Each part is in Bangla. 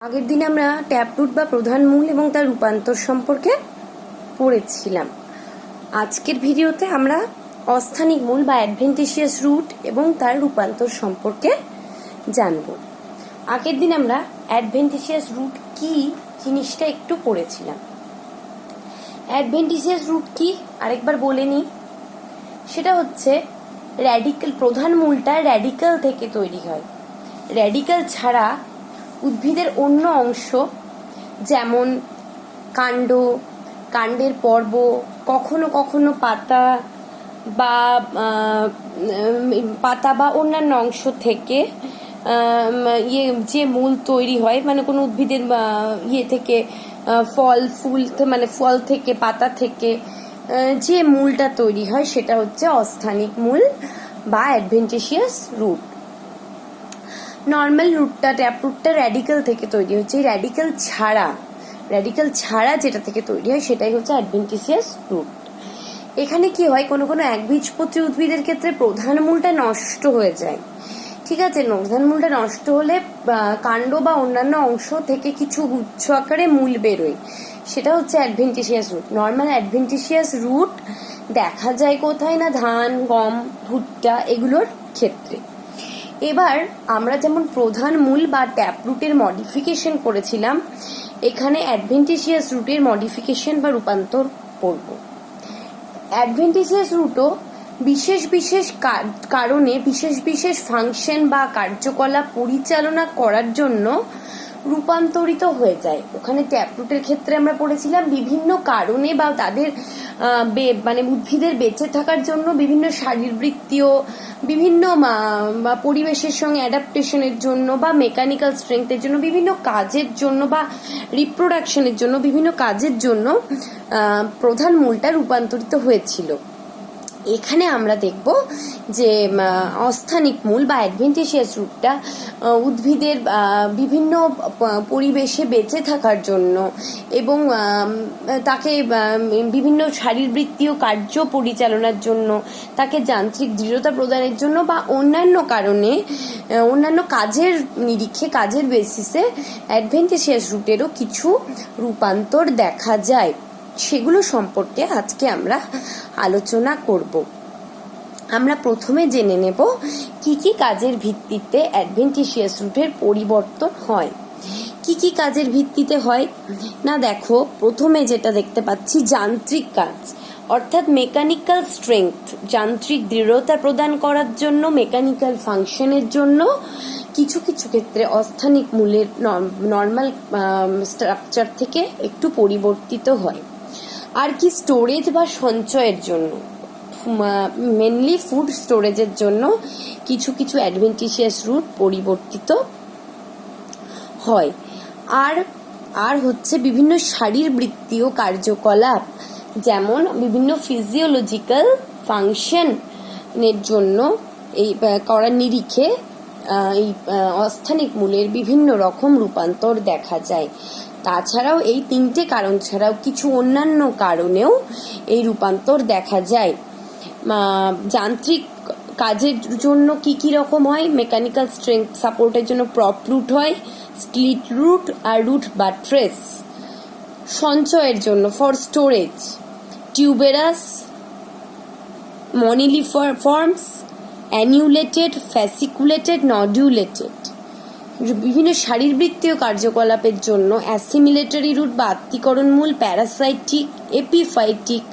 আগের দিন আমরা ট্যাপরুট বা প্রধান মূল এবং তার রূপান্তর সম্পর্কে পড়েছিলাম। আজকের ভিডিওতে আমরা অস্থানিক মূল বা অ্যাডভেন্টিশিয়াস রুট এবং তার রূপান্তর সম্পর্কে জানব। আগের দিন আমরা অ্যাডভেন্টিশিয়াস রুট কি জিনিসটা একটু পড়েছিলাম। অ্যাডভেন্টিশিয়াস রুট কি আরেকবার বলে নিই। সেটা হচ্ছে র্যাডিক্যাল, প্রধান মূলটা র্যাডিক্যাল থেকে তৈরি হয়। র্যাডিক্যাল ছাড়া উদ্ভিদের অন্য অংশ যেমন কাণ্ড, কাণ্ডের পর্ব, কখনো কখনো পাতা বা অন্যান্য অংশ থেকে যে মূল তৈরি হয়, মানে কোনো উদ্ভিদের থেকে ফল থেকে, পাতা থেকে যে মূলটা তৈরি হয় সেটা হচ্ছে অস্থানিক মূল বা অ্যাডভেন্টিশিয়াস রুট। নর্মাল রুটটা, ট্যাপরুটটা র্যাডিক্যাল থেকে তৈরি হচ্ছে। র্যাডিক্যাল ছাড়া যেটা থেকে তৈরি হয় সেটাই হচ্ছে অ্যাডভেন্টিশিয়াস রুট। এখানে কি হয়, কোনো কোনো একবীজপত্রী উদ্ভিদের ক্ষেত্রে প্রধান মূলটা নষ্ট হয়ে যায়। ঠিক আছে, প্রধান মূলটা নষ্ট হলে কাণ্ড বা অন্যান্য অংশ থেকে কিছু গুচ্ছ আকারে মূল বেরোয়, সেটা হচ্ছে adventitious root. Normal adventitious root দেখা যায় কোথায় না, ধান, গম, ভুট্টা এগুলোর ক্ষেত্রে। এবার আমরা যেমন প্রধান মূল বা ট্যাপরুটের মডিফিকেশন করেছিলাম, এখানে অ্যাডভেন্টিশিয়াস রুটের মডিফিকেশন বা রূপান্তর করব। অ্যাডভেন্টিশিয়াস রুটও বিশেষ বিশেষ কারণে বিশেষ ফাংশন বা কার্যকলাপ পরিচালনা করার জন্য রূপান্তরিত হয়ে যায়। ওখানে ট্যাপরুটের ক্ষেত্রে আমরা পড়েছিলাম বিভিন্ন কারণে বা তাদের উদ্ভিদের বেঁচে থাকার জন্য বিভিন্ন শারীরবৃত্তীয়, বিভিন্ন পরিবেশের সঙ্গে অ্যাডাপ্টেশনের জন্য বা মেকানিক্যাল স্ট্রেংথের জন্য, বিভিন্ন কাজের জন্য বা রিপ্রোডাকশনের জন্য, বিভিন্ন কাজের জন্য প্রধান মূলটা রূপান্তরিত হয়েছিল। এখানে আমরা দেখব যে অস্থানিক মূল বা অ্যাডভেন্টিশিয়াস রুটটা উদ্ভিদের বিভিন্ন পরিবেশে বেঁচে থাকার জন্য এবং তাকে বিভিন্ন শারীরবৃত্তীয় কার্য পরিচালনার জন্য, তাকে যান্ত্রিক দৃঢ়তা প্রদানের জন্য বা অন্যান্য কারণে, অন্যান্য কাজের নিরিখে, কাজের বেসিসে অ্যাডভেন্টিশিয়াস রুটেরও কিছু রূপান্তর দেখা যায়। সেগুলো সম্পর্কে আজকে আমরা আলোচনা করব। আমরা প্রথমে জেনে নেব কি কি কাজের ভিত্তিতে অ্যাডভেন্টিশিয়াস রুটের পরিবর্তন হয়। কি কি কাজের ভিত্তিতে হয় না, দেখো প্রথমে যেটা দেখতে পাচ্ছি, যান্ত্রিক কাজ অর্থাৎ মেকানিক্যাল স্ট্রেংথ, যান্ত্রিক দৃঢ়তা প্রদান করার জন্য, মেকানিক্যাল ফাংশনের জন্য কিছু কিছু ক্ষেত্রে অস্থানিক মূলের নর্মাল স্ট্রাকচার থেকে একটু পরিবর্তিত হয়। আর কি, স্টোরেজ বা সঞ্চয়ের জন্য, মেনলি ফুড স্টোরেজের জন্য কিছু কিছু অ্যাডভেন্টিশিয়াস রুট পরিবর্তিত হয়। আর হচ্ছে বিভিন্ন শারীরবৃত্তীয় কার্যকলাপ, যেমন বিভিন্ন ফিজিওলজিক্যাল ফাংশনের জন্য এই করার নিরিখে এই অস্থানিক মূলের বিভিন্ন রকম রূপান্তর দেখা যায়। তাছাড়াও এই তিনটে কারণ ছাড়াও কিছু অন্যান্য কারণেও এই রূপান্তর দেখা যায়। যান্ত্রিক কাজের জন্য কি কি রকম হয়, মেকানিক্যাল স্ট্রেংথ সাপোর্টের জন্য প্রপ রুট হয়, স্প্লিট রুট আর রুট বাট্রেস। সঞ্চয়ের জন্য ফর স্টোরেজ টিউবেরাস, মনিলিফর্মস, অ্যানিউলেটেড, ফ্যাসিকুলেটেড, নডিউলেটেড। বিভিন্ন শারীরবৃত্তীয় কার্যকলাপের জন্য অ্যাসিমিলেটরি রুট বা আত্তীকরণ মূল, প্যারাসাইটিক, এপিফাইটিক,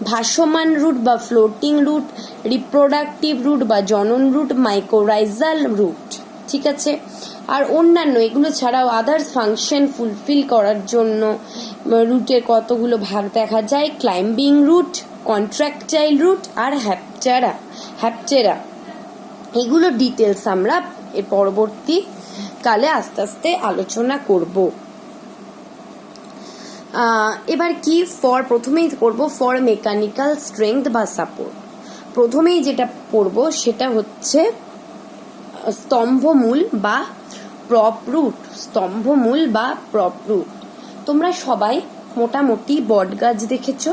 ভাসমান রুট বা ফ্লোটিং রুট, রিপ্রোডাক্টিভ রুট বা জনন রুট, মাইকোরাইজাল রুট। ঠিক আছে, আর অন্যান্য এগুলো ছাড়াও আদার্স ফাংশন ফুলফিল করার জন্য রুটের কতগুলো ভাগ দেখা যায়, ক্লাইম্বিং রুট, কন্ট্রাকটাইল রুট আর হ্যাপটেরা। এগুলো ডিটেলস আমরা এর পরবর্তী কালে আস্তে আস্তে আলোচনা করব। এবার কি, প্রথমেই করব ফর মেকানিক্যাল স্ট্রেংথ বা সাপোর্ট। প্রথমেই যেটা পড়ব সেটা হচ্ছে স্তম্ভমূল বা প্রপ রুট। তোমরা সবাই মোটামুটি বট গাছ দেখেছো,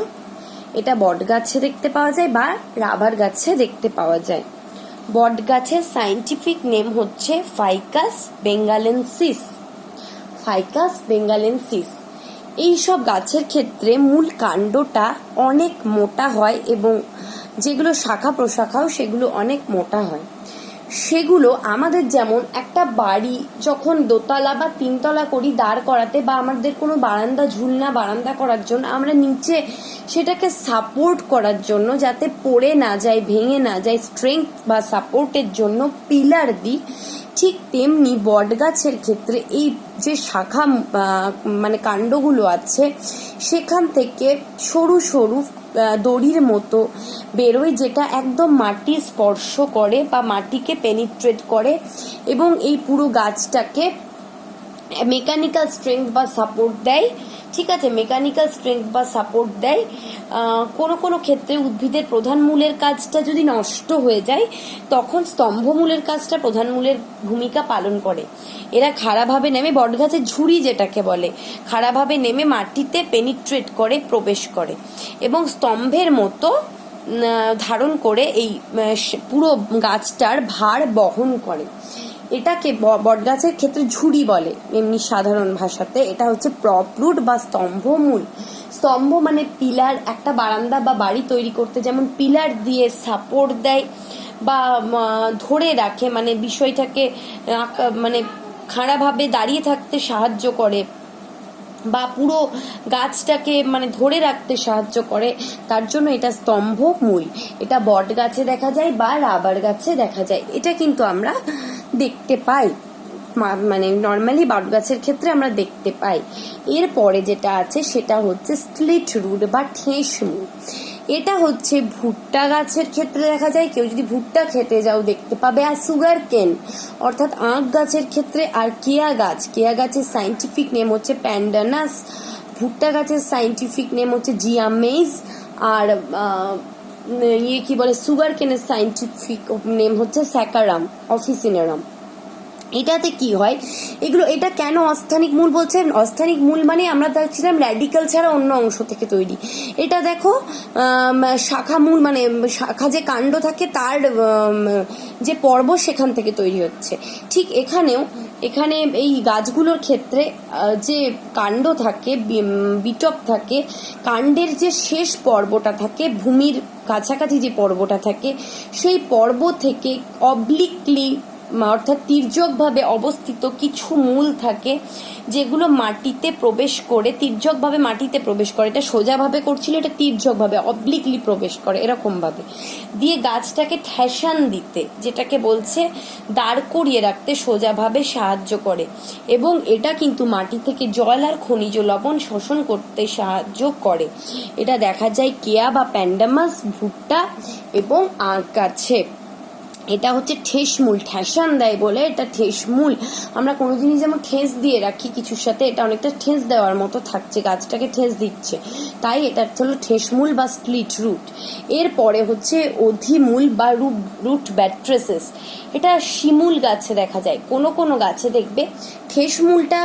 এটা বট গাছে দেখতে পাওয়া যায় বা রাবার গাছে দেখতে পাওয়া যায়। বট গাছের সায়েন্টিফিক নেম হচ্ছে ফাইকাস বেঙ্গালেন্সিস। ফাইকাস বেঙ্গালেন্সিস। এইসব গাছের ক্ষেত্রে মূল কাণ্ডটা অনেক মোটা হয় এবং যেগুলো শাখা প্রশাখাও সেগুলো অনেক মোটা হয়। সেগুলো আমাদের যেমন একটা বাড়ি যখন দোতলা বা তিনতলা করি দাঁড় করাতে বা আমাদের কোনো বারান্দা ঝুলনা বারান্দা করার জন্য আমরা নিচে সেটাকে সাপোর্ট করার জন্য যাতে পড়ে না যায়, ভেঙে না যায়, স্ট্রেংথ বা সাপোর্টের জন্য পিলার দিই, ঠিক তেমনি বট গাছের ক্ষেত্রে এই যে শাখা মানে কাণ্ডগুলো আছে সেখান থেকে সরু সরু দড়ির মতো বেরোয়, যেটা একদম মাটি স্পর্শ করে বা মাটিকে পেনিট্রেট করে এবং এই পুরো গাছটাকে মেকানিক্যাল স্ট্রেংথ বা সাপোর্ট দেয়। ঠিক আছে, মেকানিক্যাল স্ট্রেংথ বা সাপোর্ট দেয়। কোনো কোনো ক্ষেত্রে উদ্ভিদের প্রধান মূলের কাজটা যদি নষ্ট হয়ে যায় তখন স্তম্ভমূলের কাজটা প্রধান মূলের ভূমিকা পালন করে। এরা খাড়াভাবে নেমে, বটগাছের ঝুড়ি যেটাকে বলে, খাড়াভাবে নেমে মাটিতে পেনিট্রেট করে, প্রবেশ করে এবং স্তম্ভের মতো ধারণ করে এই পুরো গাছটার ভার বহন করে। এটাকে বটগাছের ক্ষেত্রে ঝুড়ি বলে এমনি সাধারণ ভাষাতে। এটা হচ্ছে প্রপ রুট বা স্তম্ভমূল। স্তম্ভ মানে পিলার। একটা বারান্দা বা বাড়ি তৈরি করতে যেমন পিলার দিয়ে সাপোর্ট দেয় বা ধরে রাখে, মানে বিষয়টাকে মানে খাড়াভাবে দাঁড়িয়ে থাকতে সাহায্য করে বা পুরো গাছটাকে মানে ধরে রাখতে সাহায্য করে, তার জন্য এটা স্তম্ভমূল। এটা বট গাছে দেখা যায় বা রাবার গাছে দেখা যায়। এটা কিন্তু আমরা দেখতে পাই, মানে নর্মালি বট গাছের ক্ষেত্রে আমরা দেখতে পাই। এরপরে যেটা আছে সেটা হচ্ছে স্প্লিট রুট বা ঠেস মূল। এটা হচ্ছে ভুট্টা গাছের ক্ষেত্রে দেখা যায়, কেউ যদি ভুট্টা খেতে যাও দেখতে পাবে। আর সুগার কেন অর্থাৎ আখ গাছের ক্ষেত্রে, আর কেয়া গাছের সাইন্টিফিক নেম হচ্ছে প্যান্ডানাস, ভুট্টা গাছের সাইন্টিফিক নেম হচ্ছে জিয়ামেইজ, আর কি বলে সুগার কেনের সাইন্টিফিক নেম হচ্ছে স্যাকারাম অফিসিনারাম। এটাতে কি হয়, এটা কেন অস্থানিক মূল বলছেন? অস্থানিক মূল মানে আমরা দেখছিলাম র্যাডিক্যাল ছাড়া অন্য অংশ থেকে তৈরি। এটা দেখো শাখা মূল মানে শাখা যে কাণ্ড থাকে তার যে পর্ব সেখান থেকে তৈরি হচ্ছে। ঠিক এখানে এই গাছগুলোর ক্ষেত্রে যে কাণ্ড থাকে, বিটপ থাকে, কাণ্ডের যে শেষ পর্বটা থাকে, ভূমির কাছাকাছি যে পর্বটা থাকে, সেই পর্ব থেকে অবলিকলি অর্থাৎ তির্যকভাবে অবস্থিত কিছু মূল থাকে যেগুলো মাটিতে প্রবেশ করে, তির্যকভাবে মাটিতে প্রবেশ করে। এটা সোজাভাবে করছিল, এটা তির্যকভাবে অবলিকলি প্রবেশ করে, এরকম ভাবে দিয়ে গাছটাকে ঠেসান দিতে, যেটাকে বলছে দাঁড় করিয়ে রাখতে সোজাভাবে সাহায্য করে এবং এটা কিন্তু মাটি থেকে জল আর খনিজ লবণ শোষণ করতে সাহায্য করে। এটা দেখা যায় কেয়া বা প্যান্ডামাস, ভুট্টা এবং আখ গাছে। এটা হচ্ছে ঠেসমূল, ঠেসান দেয় বলে এটা ঠেসমূল। আমরা কোনো জিনিস যেমন ঠেস দিয়ে রাখি কিছুর সাথে, এটা অনেকটা ঠেস দেওয়ার মতো থাকছে, গাছটাকে ঠেস দিচ্ছে, তাই এটা হলো ঠেসমূল বা স্প্লিট রুট। এরপরে হচ্ছে অধিমূল বা রুট ব্যাট্রেসেস। এটা শিমুল গাছে দেখা যায়। কোনো কোনো গাছে দেখবে ঠেসমূলটা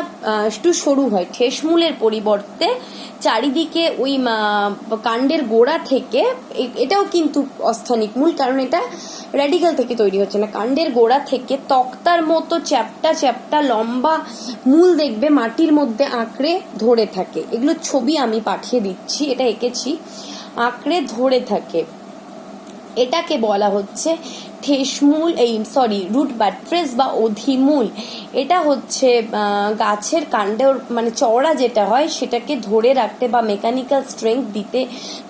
একটু সরু হয়, ঠেসমূলের পরিবর্তে চারিদিকে ওই কাণ্ডের গোড়া থেকে, এটাও কিন্তু অস্থানিক মূল কারণ এটা র্যাডিক্যাল থেকে তৈরি হচ্ছে না, কাণ্ডের গোড়া থেকে তক্তার মতো চ্যাপ্টা চ্যাপ্টা লম্বা মূল দেখবে মাটির মধ্যে আঁকড়ে ধরে থাকে। এগুলো ছবি আমি পাঠিয়ে দিচ্ছি, এটা এঁকেছি, আঁকড়ে ধরে থাকে। এটাকে বলা হচ্ছে ঠেসমূল, রুট ব্যাট্রেস বা অধিমূল। এটা হচ্ছে গাছের কাণ্ডের মানে চওড়া যেটা হয় সেটাকে ধরে রাখতে বা মেকানিক্যাল স্ট্রেংথ দিতে,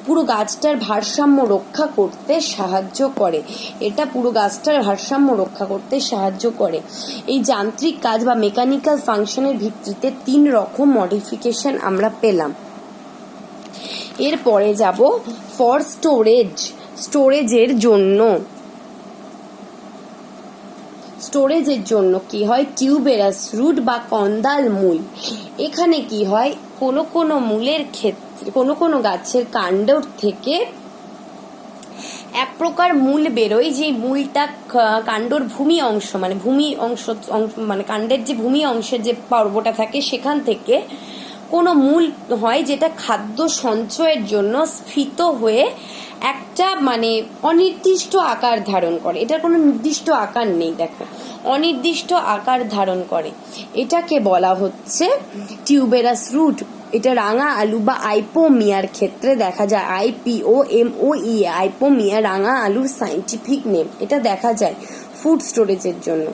পুরো গাছটার ভারসাম্য রক্ষা করতে সাহায্য করে। এটা পুরো গাছটার ভারসাম্য রক্ষা করতে সাহায্য করে। এই যান্ত্রিক কাজ বা মেকানিক্যাল ফাংশনের ভিত্তিতে 3 রকম মডিফিকেশন আমরা পেলাম। এরপরে যাব ফর স্টোরেজের জন্য কি হয়, টিউবেরাস রুট বা কন্দাল মূল। এখানে কি হয়, কোনো কোনো মূলের ক্ষেত্রে কোনো কোনো গাছের কাণ্ড থেকে এক প্রকার মূল বেরোয়, যে মূলটা কাণ্ডর ভূমি অংশ মানে কাণ্ডের যে ভূমি অংশের যে পর্বটা থাকে সেখান থেকে কোনো মূল হয় যেটা খাদ্য সঞ্চয়ের জন্য স্ফীত হয়ে একটা মানে অনির্দিষ্ট আকার ধারণ করে, এটার কোনো নির্দিষ্ট আকার নেই, দেখো অনির্দিষ্ট আকার ধারণ করে। এটাকে বলা হচ্ছে টিউবেরাস রুট। এটা রাঙা আলু বা আইপোমিয়ার ক্ষেত্রে দেখা যায়, IPOMOE আইপোমিয়া রাঙা আলুর সাইন্টিফিক নেম। এটা দেখা যায় ফুড স্টোরেজের জন্য।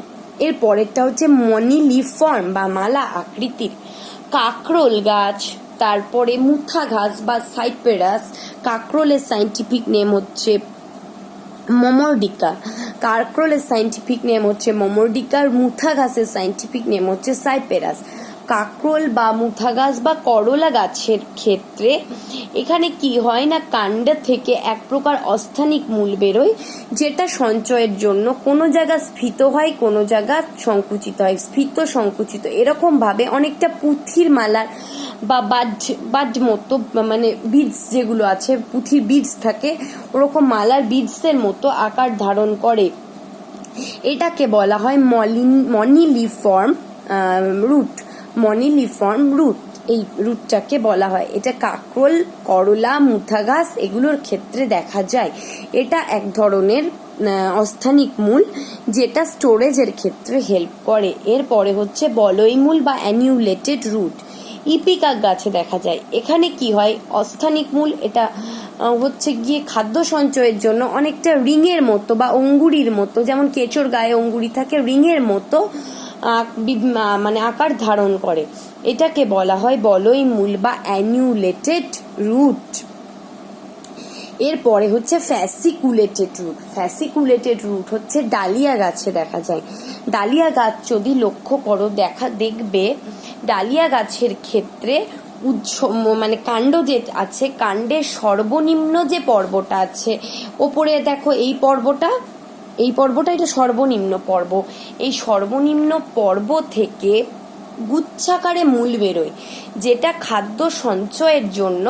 এর পরেরটা হচ্ছে মনিলিফর্ম বা মালা আকৃতির কাকরোল গাছ, তারপরে মুথা ঘাস বা সাইপেরাস। কাকরোলের সাইন্টিফিক নেম হচ্ছে মমরডিকা, কাকরোলের সাইন্টিফিক নেম হচ্ছে মমরডিকা, মুথা ঘাসের সাইন্টিফিক নেম হচ্ছে সাইপেরাস। কাকরোল বা মুথা গাছ বা করলা গাছের ক্ষেত্রে এখানে কি হয় না, কাণ্ড থেকে এক প্রকার অস্থানিক মূল বেরোয়, যেটা সঞ্চয়ের জন্য কোনো জায়গা স্ফীত হয়, কোনো জায়গা সংকুচিত হয়, স্ফীত সংকুচিত এরকম ভাবে অনেকটা পুঁথির মালার বা বাজ মতো, মানে বিডস যেগুলো আছে, পুঁথির বিডস থাকে ওরকম মালার বিডসের মতো আকার ধারণ করে। এটাকে বলা হয় মনিলিফর্ম রুট। মনিলিফর্ম রুট, এই রুটটাকে বলা হয়। এটা কাকরোল, করলা, মুথা গাছ এগুলোর ক্ষেত্রে দেখা যায়। এটা এক ধরনের অস্থানিক মূল যেটা স্টোরেজের ক্ষেত্রে হেল্প করে। এরপরে হচ্ছে বলয় মূল বা অ্যানিউলেটেড রুট। ইপিকাক গাছে দেখা যায়। এখানে কি হয়, অস্থানিক মূল, এটা হচ্ছে গিয়ে খাদ্য সঞ্চয়ের জন্য অনেকটা রিংয়ের মতো বা অঙ্গুরির মতো, যেমন কেঁচোর গায়ে অঙ্গুরি থাকে, রিংয়ের মতো মানে আকার ধারণ করে। এটাকে বলা হয় বলয় মূল বা অ্যানিউলেটেড রুট। এরপরে হচ্ছে ফ্যাসিকুলেটেড রুট। ফ্যাসিকুলেটেড রুট হচ্ছে ডালিয়া গাছে দেখা যায়। ডালিয়া গাছ যদি লক্ষ্য করো দেখবে ডালিয়া গাছের ক্ষেত্রে মানে কাণ্ড যে আছে, কাণ্ডের সর্বনিম্ন যে পর্বটা আছে, ওপরে দেখো এই পর্বটা এটা সর্বনিম্ন পর্ব। এই সর্বনিম্ন পর্ব থেকে গুচ্ছাকারে মূল বেরোয়, যেটা খাদ্য সঞ্চয়ের জন্য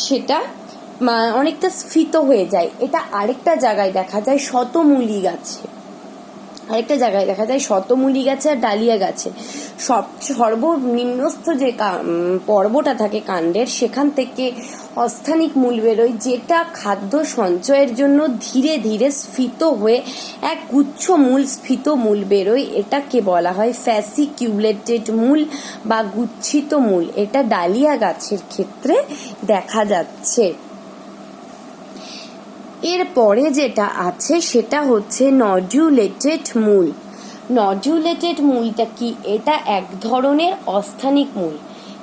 সেটা অনেকটা স্ফীত হয়ে যায়। এটা আরেকটা জায়গায় দেখা যায় শতমূলী গাছে, আরেকটা জায়গায় দেখা যায় শতমূলী গাছে আর ডালিয়া গাছে। সর্বনিম্নস্থ যে পর্বটা থাকে কাণ্ডের, সেখান থেকে অস্থানিক মূল বেরোয়, যেটা খাদ্য সঞ্চয়ের জন্য ধীরে ধীরে স্ফীত হয়ে এক গুচ্ছ মূল, স্ফীত মূল বেরোয়। এটাকে বলা হয় ফ্যাসিকিউলেটেড মূল বা গুচ্ছিত মূল। এটা ডালিয়া গাছের ক্ষেত্রে দেখা যাচ্ছে। এরপরে যেটা আছে সেটা হচ্ছে নডুলেটেড মূল। নডুলেটেড মূলটা কি, এটা এক ধরনের অস্থানিক মূল,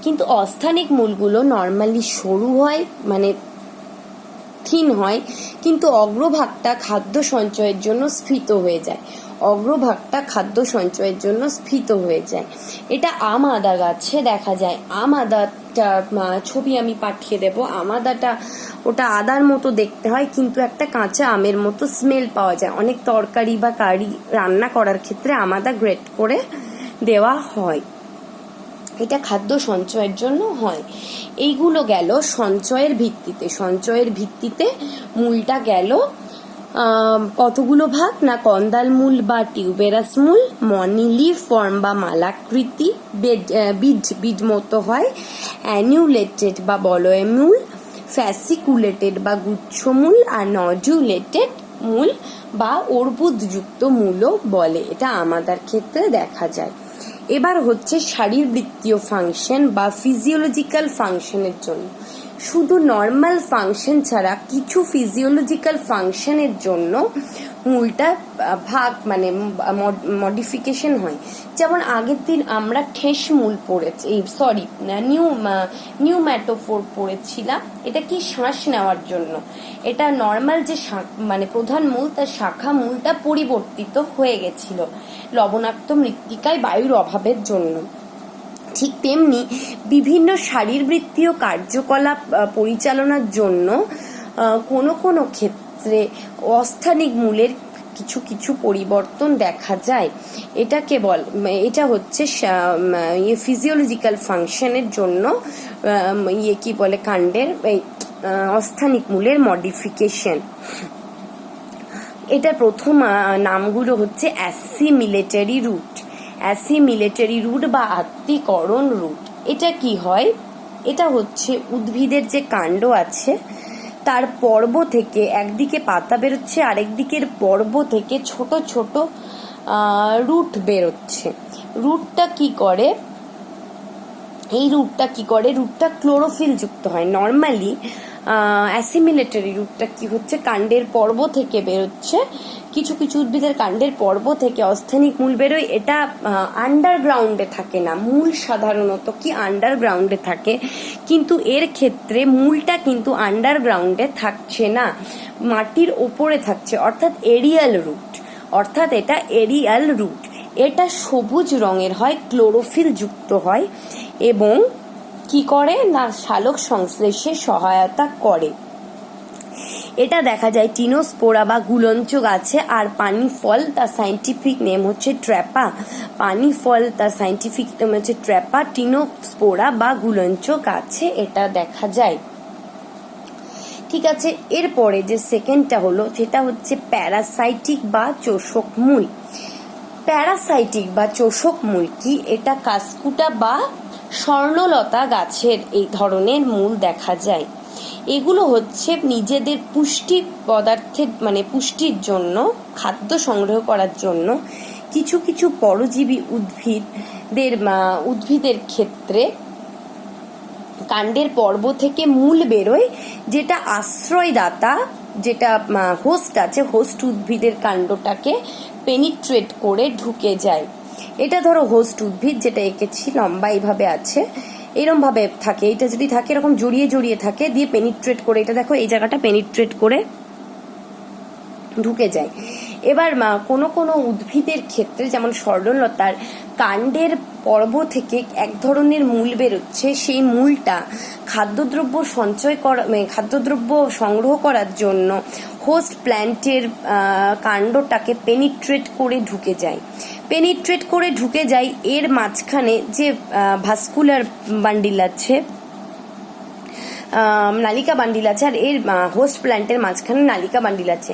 কিন্তু অস্থানিক মূলগুলো নর্মালি সরু হয়, মানে থিন হয়, কিন্তু অগ্রভাগটা খাদ্য সঞ্চয়ের জন্য স্ফীত হয়ে যায়। অগ্রভাগটা খাদ্য সঞ্চয়ের জন্য স্ফীত হয়ে যায়। এটা আম আদা গাছে দেখা যায়। আম আদাটা ছবি আমি পাঠিয়ে দেব। আম আদাটা ওটা আদার মতো দেখতে হয়, কিন্তু একটা কাঁচা আমের মতো স্মেল পাওয়া যায়। অনেক তরকারি বা কারি রান্না করার ক্ষেত্রে আম আদা গ্রেট করে দেওয়া হয়। এটা খাদ্য সঞ্চয়ের জন্য হয়। এইগুলো গেল সঞ্চয়ের ভিত্তিতে। সঞ্চয়ের ভিত্তিতে মূলটা গেল কতগুলো ভাগ না, কন্দাল মূল বা টিউবেরাস মূল, মনিলিফর্ম বা মালাকৃতি বীজ মতো হয়, অ্যানিউলেটেড বা বলয় মূল, ফ্যাসিকুলেটেড বা গুচ্ছমূল, আর নডুলেটেড মূল বা অর্বুদযুক্ত মূলও বলে। এটা আমাদের ক্ষেত্রে দেখা যায়। এবার হচ্ছে শারীরবৃত্তীয় ফাংশন বা ফিজিওলজিক্যাল ফাংশনের জন্য। শুধু নর্মাল ফাংশন ছাড়া কিছু ফিজিওলজিক্যাল ফাংশনের জন্য মূলটা ভাগ মানে মডিফিকেশন হয়। যেমন আগের দিন আমরা ঠেস মূল পড়েছি, নিউম্যাটোফোর পড়েছিলাম। এটা কি, শ্বাস নেওয়ার জন্য। এটা নর্মাল যে মানে প্রধান মূল, তার শাখা মূলটা পরিবর্তিত হয়ে গেছিল লবণাক্ত মৃত্তিকায় বায়ুর অভাবের জন্য। ঠিক তেমনি বিভিন্ন শারীরবৃত্তীয় কার্যকলাপ পরিচালনার জন্য কোনো কোনো ক্ষেত্রে অস্থানিক মূলের কিছু কিছু পরিবর্তন দেখা যায়। এটা হচ্ছে ফিজিওলজিক্যাল ফাংশনের জন্য কি বলে, কাণ্ডের অস্থানিক মূলের মডিফিকেশন। এটা প্রথম নামগুলো হচ্ছে অ্যাসিমিলেটরি রুট। অ্যাসিমিলেটরি রুট বা আত্তীকরণ রুট। এটা কি হয়, এটা হচ্ছে উদ্ভিদের যে কাণ্ড আছে তার পর্ব থেকে একদিকে পাতা বেরোচ্ছে, আরেকদিকের পর্ব থেকে ছোট ছোট রুট বেরোচ্ছে। রুটটা কি করে, রুটটা ক্লোরোফিল যুক্ত হয়। নর্মালি অ্যাসিমিলেটরি রুটটা কি হচ্ছে, কাণ্ডের পর্ব থেকে বেরোচ্ছে, কিছু কিছু উদ্ভিদের কাণ্ডের পর্ব থেকে অস্থানিক মূল বেরোয়। এটা আন্ডারগ্রাউন্ডে থাকে না, মূল সাধারণত কি আন্ডারগ্রাউন্ডে থাকে, কিন্তু এর ক্ষেত্রে মূলটা কিন্তু আন্ডারগ্রাউন্ডে থাকছে না, মাটির ওপরে থাকছে, অর্থাৎ এরিয়াল রুট। এটা সবুজ রঙের হয়, ক্লোরোফিল যুক্ত হয় এবং কি করে না সালোক সংশ্লেষে সহায়তা করে। এটা দেখা যায় টিনোস্পোরা বা গুলঞ্চ গাছে। আর পানি ফল, তার সাইন্টিফিক নেম হচ্ছে ট্র্যাপা। টিনোস্পোরা বা গুলঞ্চ গাছে এটা দেখা যায়। ঠিক আছে, এরপরে যে সেকেন্ডটা হলো সেটা হচ্ছে প্যারাসাইটিক বা চোষক মূল। প্যারাসাইটিক বা চোষক মূল কি, এটা কাসকুটা বা স্বর্ণলতা গাছের এই ধরনের মূল দেখা যায়। এগুলো হচ্ছে নিজেদের পুষ্টি পদার্থের মানে পুষ্টির জন্য, খাদ্য সংগ্রহ করার জন্য কিছু কিছু পরজীবী উদ্ভিদের ক্ষেত্রে কাণ্ডের পর্ব থেকে মূল বেরোয়, যেটা আশ্রয়দাতা, যেটা হোস্ট আছে, হোস্ট উদ্ভিদের কাণ্ডটাকে পেনিট্রেট করে ঢুকে যায়। এটা ধরো হোস্ট উদ্ভিদ, যেটা এঁকেছি লম্বা এইভাবে আছে, এরকম ভাবে থাকে। এটা যদি থাকে এরকম জড়িয়ে জড়িয়ে থাকে, দিয়ে পেনিট্রেট করে, এটা দেখো এই জায়গাটা পেনিট্রেট করে ঢুকে যায়। এবার কোনো কোনো উদ্ভিদের ক্ষেত্রে, যেমন স্বর্ণলতার কাণ্ডের পর্ব থেকে এক ধরনের মূল বেরোচ্ছে, সেই মূলটা খাদ্যদ্রব্য খাদ্যদ্রব্য সংগ্রহ করার জন্য হোস্ট প্ল্যান্টের কাণ্ডটাকে পেনিট্রেট করে ঢুকে যায়। এর মাঝখানে যে ভাস্কুলার বান্ডিল আছে, নালিকা বান্ডিল আছে, আর এর হোস্ট প্ল্যান্টের মাঝখানে নালিকা বান্ডিল আছে।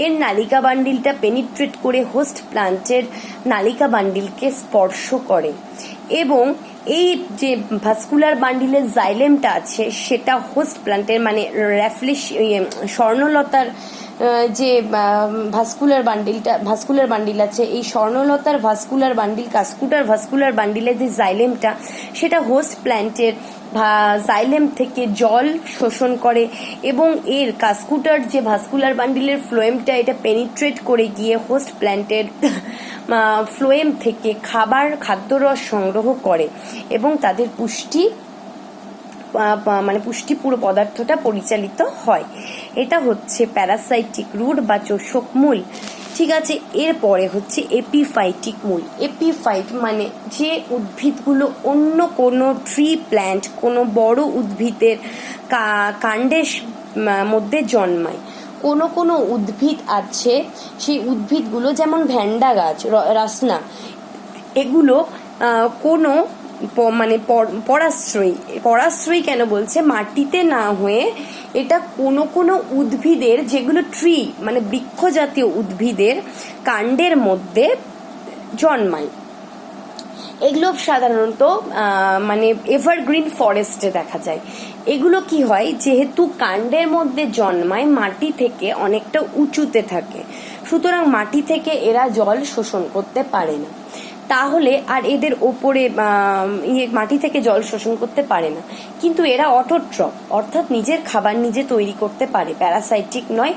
এর নালিকা বান্ডিলটা পেনিট্রেট করে হোস্ট প্ল্যান্টের নালিকা বান্ডিলকে স্পর্শ করে এবং এই যে ভাস্কুলার বান্ডিলের জাইলেমটা আছে সেটা হোস্ট প্ল্যান্টের মানে স্বর্ণলতার যে ভাস্কুলার বান্ডিল আছে, এই স্বর্ণলতার ভাস্কুলার বান্ডিল, কাসকুটার ভাস্কুলার বান্ডিলের যে জাইলেমটা, সেটা হোস্ট প্ল্যান্টের জাইলেম থেকে জল শোষণ করে এবং এর কাসকুটার যে ভাস্কুলার বান্ডিলের ফ্লোয়েমটা, এটা পেনিট্রেট করে গিয়ে হোস্ট প্ল্যান্টের ফ্লোয়েম থেকে খাদ্যরস সংগ্রহ করে এবং তাদের পুষ্টি পুরো পদার্থটা পরিচালিত হয়। এটা হচ্ছে প্যারাসাইটিক রুট বা চোষক মূল। ঠিক আছে, এরপরে হচ্ছে এপিফাইটিক মূল। এপিফাইট মানে যে উদ্ভিদগুলো অন্য কোনো ট্রি প্ল্যান্ট, কোনো বড় উদ্ভিদের কাণ্ডের মধ্যে জন্মায়। কোনো কোনো উদ্ভিদ আছে, সেই উদ্ভিদগুলো যেমন ভ্যান্ডা গাছ, রাসনা, এগুলো কোনো পরাশ্রয়ী কেন বলছে, মাটিতে না হয়ে এটা কোনো কোনো উদ্ভিদের, যেগুলো ট্রি মানে বৃক্ষ জাতীয় উদ্ভিদের কাণ্ডের মধ্যে জন্মায়। এগুলো সাধারণত এভারগ্রিন ফরেস্টে দেখা যায়। এগুলো কি হয়, যেহেতু কাণ্ডের মধ্যে জন্মায়, মাটি থেকে অনেকটা উঁচুতে থাকে, সুতরাং মাটি থেকে এরা জল শোষণ করতে পারে না। তাহলে আর এদের ওপরে মাটি থেকে জল শোষণ করতে পারে না, কিন্তু এরা অটোট্রপ, অর্থাৎ নিজের খাবার নিজে তৈরি করতে পারে। প্যারাসাইটিক নয়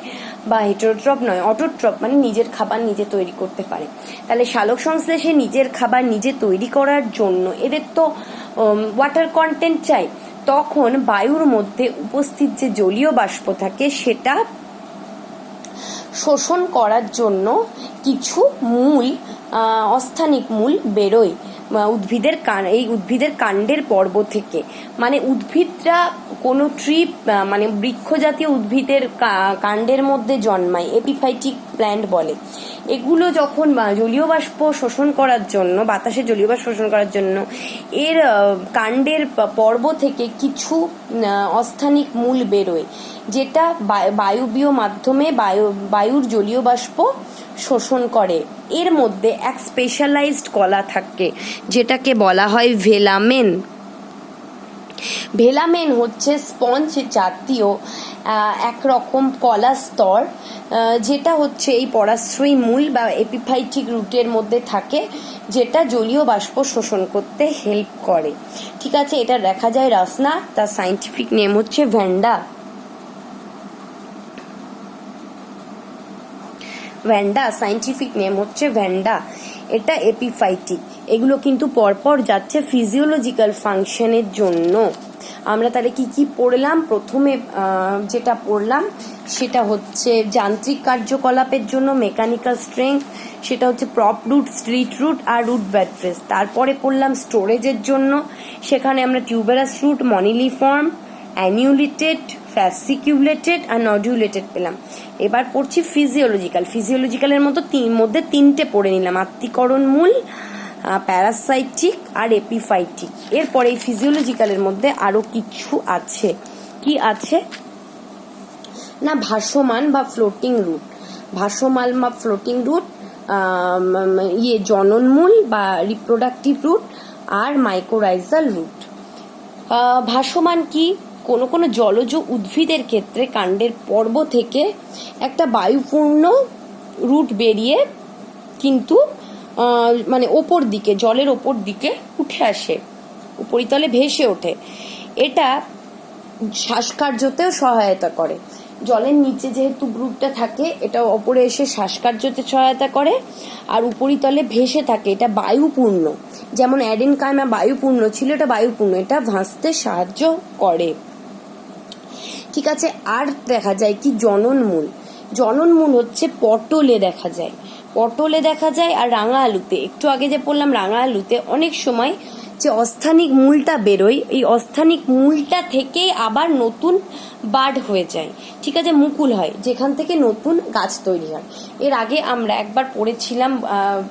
বা হেটেরোট্রপ নয়, অটোট্রপ মানে নিজের খাবার নিজে তৈরি করতে পারে। তাহলে সালোক সংশ্লেষে নিজের খাবার নিজে তৈরি করার জন্য এদের তো ওয়াটার কন্টেন্ট চাই। তখন বায়ুর মধ্যে উপস্থিত যে জলীয় বাষ্প থাকে সেটা শোষণ করার জন্য কিছু অস্থানিক মূল বেরোয় এই উদ্ভিদের কাণ্ডের পর্ব থেকে। মানে উদ্ভিদরা কোনো ট্রি বৃক্ষ জাতীয় উদ্ভিদের কাণ্ডের মধ্যে জন্মায়, এপিফাইটিক প্ল্যান্ট বলে। এগুলো যখন জলীয় বাষ্প শোষণ করার জন্য, বাতাসে জলীয় বাষ্প শোষণ করার জন্য এর কাণ্ডের পর্ব থেকে কিছু অস্থানিক মূল বেরোয়, যেটা বায়ুবীয় মাধ্যমে বায়ুর জলীয় বাষ্প শোষণ করে। এর মধ্যে এক স্পেশালাইজড কলা থাকে, যেটাকে বলা হয় ভেলামেন। ভেলামেন হচ্ছে স্পঞ্জ জাতীয় একরকম কলা স্তর, যেটা হচ্ছে এই পরাশ্রয়ী মূল বা এপিফাইটিক রুটের মধ্যে থাকে, যেটা জলীয় বাষ্প শোষণ করতে হেল্প করে। ঠিক আছে, এটা দেখা যায় রাসনা, তার সাইন্টিফিক নেম হচ্ছে ভ্যান্ডা। সাইন্টিফিক নেম হচ্ছে ভ্যান্ডা। এটা এপিফাইটিক। এগুলো কিন্তু পরপর যাচ্ছে ফিজিওলজিক্যাল ফাংশনের জন্য। আমরা তাহলে কি কি পড়লাম? প্রথমে যেটা পড়লাম সেটা হচ্ছে যান্ত্রিক কার্যকলাপের জন্য মেকানিক্যাল স্ট্রেংথ, সেটা হচ্ছে প্রপ রুট, স্ট্রিট রুট আর রুট ব্যাট্রেস। তারপরে পড়লাম স্টোরেজের জন্য, সেখানে আমরা টিউবেরাস রুট, মনিলিফর্ম, অ্যানিউলেটেড, ফ্যাসিকিউলেটেড আর নডিউলেটেড পেলাম। এবার পড়ছি ফিজিওলজিক্যালের মধ্যে তিনটে পড়ে নিলাম, আত্তীকরণ মূল, প্যারাসাইটিক আর এপিফাইটিক। এরপরে এই ফিজিওলজিক্যালের মধ্যে আরো কিছু আছে। কি আছে না, ভাসমান বা ফ্লোটিং রুট, জননমূল বা রিপ্রোডাক্টিভ রুট আর মাইকোরাইজাল রুট। ভাসমান কি? কোনো কোনো জলজ উদ্ভিদের ক্ষেত্রে কাণ্ডের পর্ব থেকে একটা বায়ুপূর্ণ রুট বেরিয়ে কিন্তু মানে ওপর দিকে, জলের ওপর দিকে উঠে আসে, উপরিতলে ভেসে ওঠে। এটা শ্বাসকার্যতেও সহায়তা করে। জলের নিচে যেহেতু রুটটা থাকে, এটা ওপরে এসে শ্বাসকার্যতে সহায়তা করে, আর উপরিতলে ভেসে থাকে। এটা বায়ুপূর্ণ, যেমন অ্যাডেনকাইমা বায়ুপূর্ণ ছিল, এটা বায়ুপূর্ণ, এটা ভাসতে সাহায্য করে। ঠিক আছে, আর দেখা যায় কি জননমূল হচ্ছে পটলে দেখা যায় আর রাঙা আলুতে। একটু আগে যে বললাম রাঙা আলুতে অনেক সময় যে অস্থানিক মূলটা বেরোয়, এই অস্থানিক মূলটা থেকে আবার নতুন বাড হয়ে যায়। ঠিক আছে, মুকুল হয়, যেখান থেকে নতুন গাছ তৈরি হয়। এর আগে আমরা একবার পড়েছিলাম,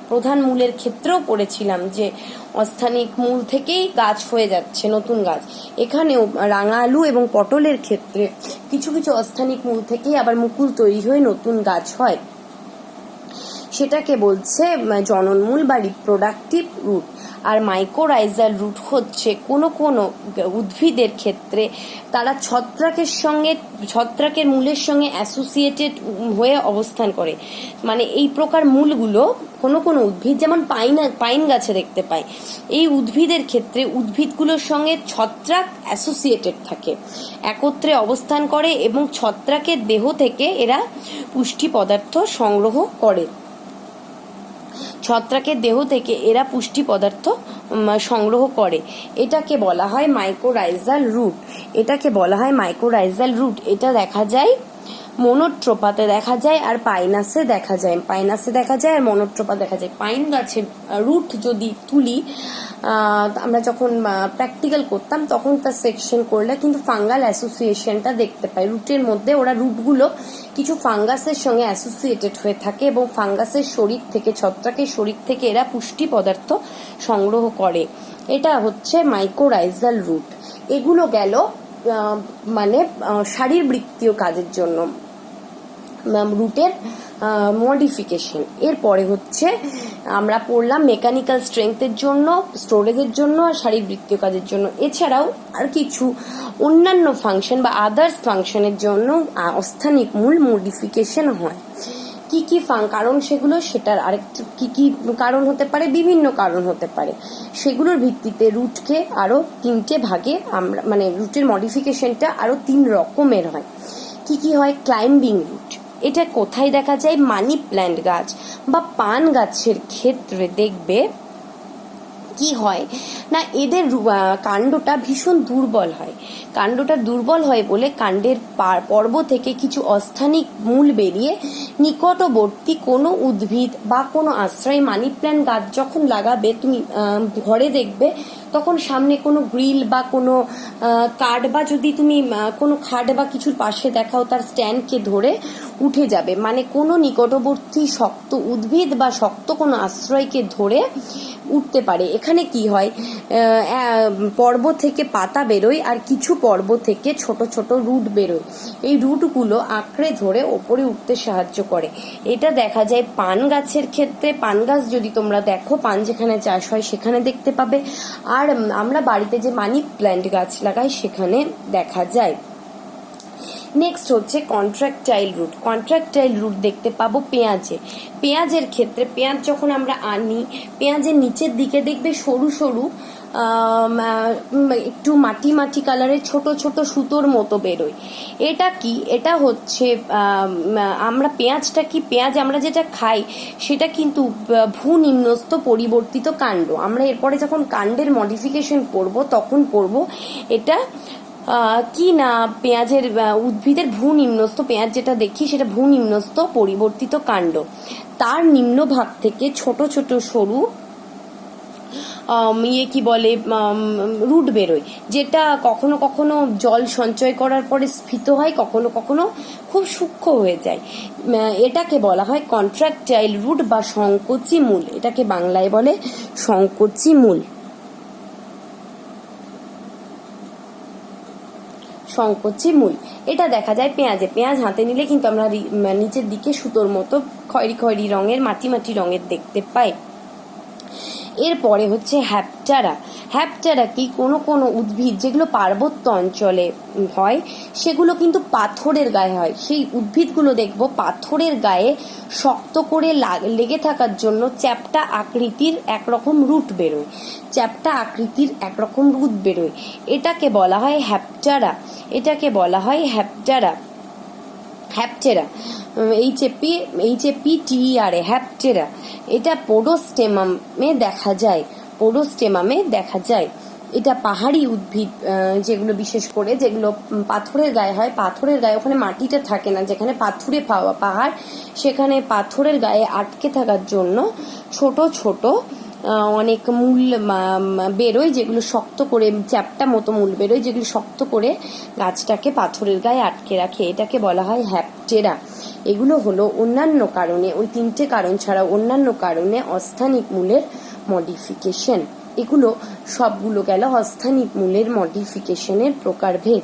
প্রধান মূলের ক্ষেত্রেও পড়েছিলাম যে অস্থানিক মূল থেকেই গাছ হয়ে যাচ্ছে, নতুন গাছ। এখানেও রাঙা আলু এবং পটলের ক্ষেত্রে কিছু কিছু অস্থানিক মূল থেকেই আবার মুকুল তৈরি হয়ে নতুন গাছ হয়। সেটাকে বলছে জননমূল বা রিপ্রোডাক্টিভ রুট। আর মাইকোরাইজাল রুট হচ্ছে কোনো কোনো উদ্ভিদের ক্ষেত্রে তারা ছত্রাকের মূলের সঙ্গে অ্যাসোসিয়েটেড হয়ে অবস্থান করে। মানে এই প্রকার মূলগুলো কোনো কোনো উদ্ভিদ, যেমন পাইন গাছে দেখতে পাই, এই উদ্ভিদের ক্ষেত্রে উদ্ভিদগুলোর সঙ্গে ছত্রাক অ্যাসোসিয়েটেড থাকে, একত্রে অবস্থান করে এবং ছত্রাকের দেহ থেকে এরা পুষ্টি পদার্থ সংগ্রহ করে। ছত্রাকের দেহ থেকে এরা পুষ্টি পদার্থ সংগ্রহ করে। এটাকে বলা হয় মাইকোরাইজাল রুট। এটা দেখা যায় মনোট্রোপাতে দেখা যায় আর পাইনাসে দেখা যায় আর মনোট্রোপা দেখা যায়। পাইন গাছের রুট যদি তুলি, আমরা যখন প্র্যাকটিক্যাল করতাম তখন তার সেকশন করলে কিন্তু ফাঙ্গাল অ্যাসোসিয়েশনটা দেখতে পাই। রুটের মধ্যে ওরা রুটগুলো কিছু ফাঙ্গাসের সঙ্গে অ্যাসোসিয়েটেড হয়ে থাকে এবং ফাঙ্গাসের শরীর থেকে, ছত্রাকের শরীর থেকে এরা পুষ্টি পদার্থ সংগ্রহ করে। এটা হচ্ছে মাইকোরাইজাল রুট। এগুলো গেল মানে শারীরবৃত্তীয় কাজের জন্য রুটের মডিফিকেশন। এরপরে হচ্ছে আমরা পড়লাম মেকানিক্যাল স্ট্রেংথের জন্য, স্টোরেজের জন্য আর শারীরবৃত্তীয় কাজের জন্য। এছাড়াও আর কিছু অন্যান্য ফাংশন বা আদার্স ফাংশনের জন্য অস্থানিক মূল মডিফিকেশন হয়। কি কি কারণ সেগুলো, সেটার আরেকটু কি কারণ হতে পারে, বিভিন্ন কারণ হতে পারে, সেগুলোর ভিত্তিতে রুটকে আরো তিনটে ভাগে আমরা, মানে রুটের মডিফিকেশনটা আরো 3 রকমের হয়। কি হয়? Climbing root. এটা কোথায় দেখা যায়? মানি প্ল্যান্ট গাছ বা পান গাছের ক্ষেত্রে দেখবে কি হয় না, এদের কাণ্ডটা ভীষণ দুর্বল হয় বলে কাণ্ডের পর্ব থেকে কিছু অস্থানিক মূল বেরিয়ে নিকটবর্তী কোনো উদ্ভিদ বা কোনো আশ্রয়, মানি প্ল্যান্ট গাছ যখন লাগাবে তুমি ঘরে দেখবে, তখন সামনে কোনো গ্রিল বা কোনো কাঠ বা যদি তুমি কোনো খাট বা কিছুর পাশে দেখাও, তার স্ট্যান্ডকে ধরে উঠে যাবে। মানে কোনো নিকটবর্তী শক্ত উদ্ভিদ বা শক্ত কোনো আশ্রয়কে ধরে উঠতে পারে। এখানে কি হয়, পর্ব থেকে পাতা বেরোয় আর কিছু পর্ব থেকে ছোট ছোট রুট বেরোয়। এই রুটগুলো আঁকড়ে ধরে ওপরে উঠতে সাহায্য করে। এটা দেখা যায় পান গাছের ক্ষেত্রে। পান গাছ যদি তোমরা দেখো, পান যেখানে চাষ হয় সেখানে দেখতে পাবে। আর আমরা বাড়িতে যে মানি প্ল্যান্ট গাছ লাগাই সেখানে দেখা যায়। নেক্সট হচ্ছে কন্ট্রাক্টাইল রুট। কন্ট্রাক্টাইল রুট দেখতে পাবো পেঁয়াজে। পেঁয়াজের ক্ষেত্রে পেঁয়াজ যখন আমরা আনি, পেঁয়াজের নিচের দিকে দেখবে সরু সরু একটু মাটি মাটি কালারের ছোট ছোট সুতোর মতো বেরোয়। এটা কি? এটা হচ্ছে আমরা পেঁয়াজটা কি, পেঁয়াজ আমরা যেটা খাই সেটা কিন্তু ভূনিম্নস্থ পরিবর্তিত কাণ্ড। আমরা এরপরে যখন কাণ্ডের মডিফিকেশন করব তখন পড়ব এটা কি না, পেঁয়াজের উদ্ভিদের ভূনিম্নস্থ, পেঁয়াজ যেটা দেখি সেটা ভূনিম্নস্থ পরিবর্তিত কাণ্ড। তার নিম্নভাগ থেকে ছোট ছোট সরু কি বলে রুট বেরোয়, যেটা কখনো কখনো জল সঞ্চয় করার পরে স্ফীত হয়, কখনো কখনো খুব সূক্ষ্ম হয়ে যায়। এটাকে বলা হয় কন্ট্রাক্টাইল রুট বা সংকোচী মূল। এটাকে বাংলায় বলে সংকোচী মূল। সংকোচী মূল এটা দেখা যায় পেঁয়াজে। পেঁয়াজ হাতে নিলে কিন্তু আমরা নিচের দিকে সুতোর মতো খয়েরি খয়েরি রঙের, মাটি মাটি রঙের দেখতে পাই। এরপরে হচ্ছে হ্যাপচারা। হ্যাপচারা কি? কোনো কোনো উদ্ভিদ যেগুলো পার্বত্য অঞ্চলে হয় সেগুলো কিন্তু পাথরের গায়ে হয়। সেই উদ্ভিদগুলো দেখবো পাথরের গায়ে শক্ত করে লেগে থাকার জন্য চ্যাপ্টা আকৃতির একরকম রুট বেরোয়। চ্যাপ্টা আকৃতির একরকম রুট বেরোয়। এটাকে বলা হয় হ্যাপচারা। এটাকে বলা হয় হ্যাপচারা। হ্যাপচেরা, HAPTERA, হ্যাপচেরা। এটা পোডোস্টেমামে দেখা যায়। পোডোস্টেমামে দেখা যায়। এটা পাহাড়ি উদ্ভিদ, যেগুলো বিশেষ করে যেগুলো পাথরের গায়ে হয়। পাথরের গায়ে ওখানে মাটিটা থাকে না, যেখানে পাথুরে পাহাড় সেখানে পাথরের গায়ে আটকে থাকার জন্য ছোট ছোট অনেক মূল বেরোয়, যেগুলো শক্ত করে চ্যাপ্টা মতো মূল বেরোয়, যেগুলো শক্ত করে গাছটাকে পাথরের গায়ে আটকে রাখে। এটাকে বলা হয় হ্যাপচেরা। এগুলো হলো অন্যান্য কারণে, ওই তিনটে কারণ ছাড়া অন্যান্য কারণে অস্থানিক মূলের মডিফিকেশন। এগুলো সবগুলো গেল অস্থানিক মূলের মডিফিকেশনের প্রকারভেদ।